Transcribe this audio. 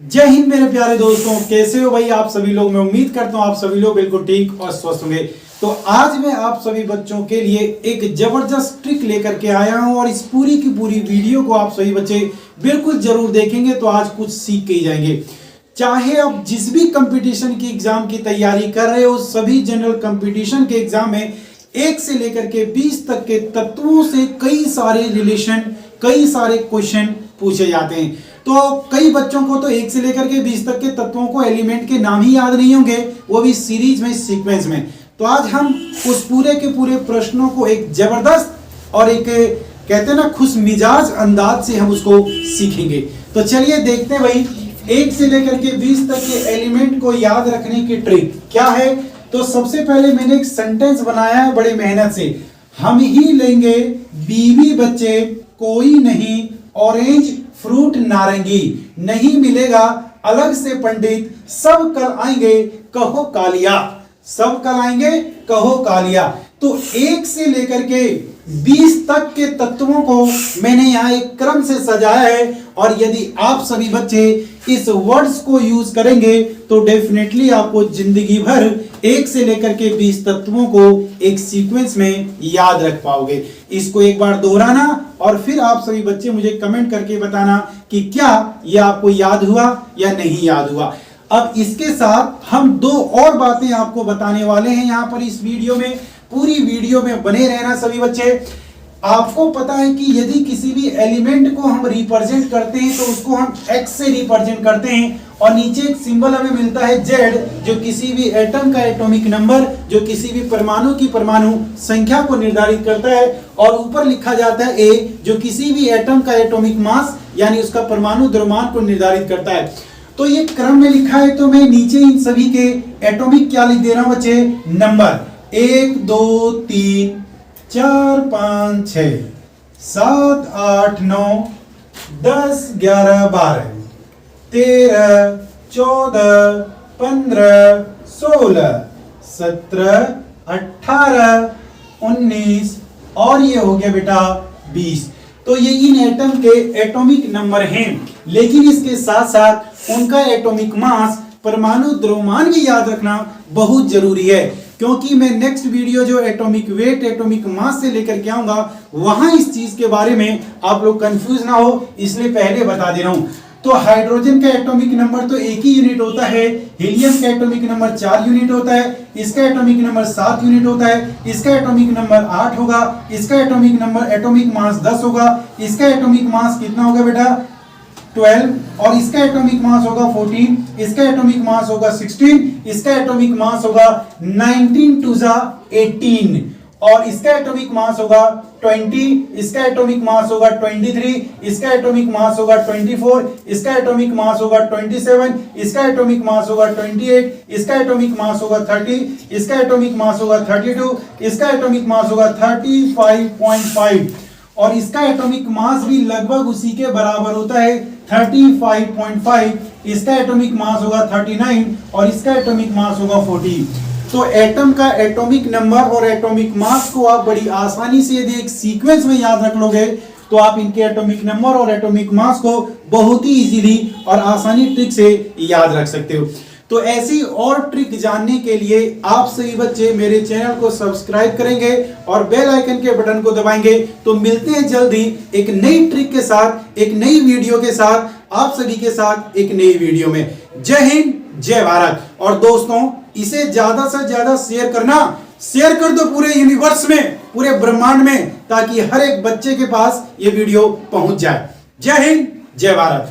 जय हिंद मेरे प्यारे दोस्तों, कैसे हो भाई आप सभी लोग। मैं उम्मीद करता हूं आप सभी लोग बिल्कुल ठीक और स्वस्थ होंगे। तो आज मैं आप सभी बच्चों के लिए एक जबरदस्त ट्रिक लेकर के आया हूं और इस पूरी की पूरी वीडियो को आप सभी बच्चे बिल्कुल जरूर देखेंगे तो आज कुछ सीख के ही जाएंगे। चाहे आप जिस भी कंपटीशन की एग्जाम की तैयारी कर रहे हो, सभी जनरल कंपटीशन के एग्जाम में 1 से लेकर के 20 तक के तत्वों से कई सारे रिलेशन, कई सारे क्वेश्चन पूछे जाते हैं। तो कई बच्चों को तो 1 से लेकर के 20 तक के तत्वों को एलिमेंट के नाम ही याद नहीं होंगे, वो भी सीरीज में, सीक्वेंस में। तो आज हम उस पूरे के पूरे प्रश्नों को एक जबरदस्त और एक कहते हैं ना खुश मिजाज अंदाज से हम उसको सीखेंगे। तो चलिए देखते हैं भाई 1 से लेकर के 20 तक के एलिमेंट को याद रखने की ट्रिक क्या है। तो सबसे पहले मैंने एक सेंटेंस बनाया है बड़े मेहनत से। हम ही लेंगे बीवी बच्चे, कोई नहीं ऑरेंज फ्रूट नारंगी, नहीं मिलेगा अलग से पंडित, सब कल आएंगे कहो कालिया, सब कल आएंगे कहो कालिया। तो 1 से लेकर के 20 तक के तत्वों को मैंने यहाँ एक क्रम से सजाया है और यदि आप सभी बच्चे इस वर्ड्स को यूज करेंगे तो डेफिनेटली आपको जिंदगी भर 1 से लेकर के 20 तत्वों को एक सीक्वेंस में याद रख पाओगे। इसको एक बार दोहराना और फिर आप सभी बच्चे मुझे कमेंट करके बताना कि क्या यह आपको याद हुआ या नहीं याद हुआ। अब इसके साथ हम 2 और बातें आपको बताने वाले हैं यहाँ पर इस वीडियो में। पूरी वीडियो में बने रहना सभी बच्चे। आपको पता है कि यदि किसी भी एलिमेंट को हम रिप्रेजेंट करते हैं तो उसको हम x से रिप्रेजेंट करते हैं और नीचे एक सिंबल हमें मिलता है Z, जो किसी भी एटम का एटॉमिक नंबर, जो किसी भी परमाणु की परमाणु संख्या को निर्धारित करता है, और ऊपर लिखा जाता है A, जो किसी भी एटम का एटॉमिक मास यानी उसका परमाणु द्रव्यमान को निर्धारित करता है। तो ये क्रम में लिखा है तो मैं नीचे इन सभी के एटॉमिक क्या लिख दे रहा हूं बच्चे, नंबर 1 2 3 4 5 6 7 8 9 10 11 12 13 14 15 16 17 18 19 और ये हो गया बेटा 20। तो ये इन एटम के एटॉमिक नंबर हैं, लेकिन इसके साथ साथ उनका एटॉमिक मास, परमाणु द्रव्यमान भी याद रखना बहुत जरूरी है, क्योंकि मैं नेक्स्ट वीडियो जो एटॉमिक वेट, एटॉमिक मास से लेकर के आऊंगा वहां इस चीज के बारे में आप लोग कंफ्यूज ना हो, इसलिए पहले बता दे रहा हूं। तो हाइड्रोजन का एटॉमिक नंबर तो 1 ही यूनिट होता है, हीलियम का एटॉमिक नंबर 4 यूनिट होता है, इसका एटॉमिक नंबर 7 यूनिट होता है, इसका एटॉमिक नंबर 8 होगा, इसका एटॉमिक नंबर, एटॉमिक मास 10 होगा, इसका एटॉमिक मास कितना होगा बेटा 12, और इसका एटॉमिक मास होगा 14, इसका एटॉमिक मास होगा 16, इसका एटॉमिक मास होगा 19 टू ज़ा 18, और इसका एटॉमिक मास होगा 20, इसका एटॉमिक मास होगा 23, इसका एटॉमिक मास होगा 24, इसका एटॉमिक मास होगा 27, इसका एटॉमिक मास होगा 28, इसका एटॉमिक मास होगा 30, इसका एटॉमिक मास होगा 32, इसका एटॉमिक मास होगा 35.5, और इसका एटॉमिक मास भी लगभग उसी के बराबर होता है 35.5, इसका एटॉमिक मास होगा 39 और इसका एटॉमिक मास होगा 40। तो एटम का एटॉमिक नंबर और एटॉमिक मास को आप बड़ी आसानी से यदि एक सीक्वेंस में याद रख लोगे तो आप इनके एटॉमिक नंबर और एटॉमिक मास को बहुत ही इजीली और आसानी ट्रिक से याद रख सकते हो। तो ऐसी और ट्रिक जानने के लिए आप सभी बच्चे मेरे चैनल को सब्सक्राइब करेंगे और बेल आइकन के बटन को दबाएंगे। तो मिलते हैं जल्दी एक नई ट्रिक के साथ, एक नई वीडियो के साथ, आप सभी के साथ एक नई वीडियो में। जय हिंद, जय भारत। और दोस्तों इसे ज्यादा से ज्यादा शेयर करना, शेयर कर दो पूरे यूनिवर्स में, पूरे ब्रह्मांड में, ताकि हर एक बच्चे के पास ये वीडियो पहुंच जाए। जय हिंद, जय भारत।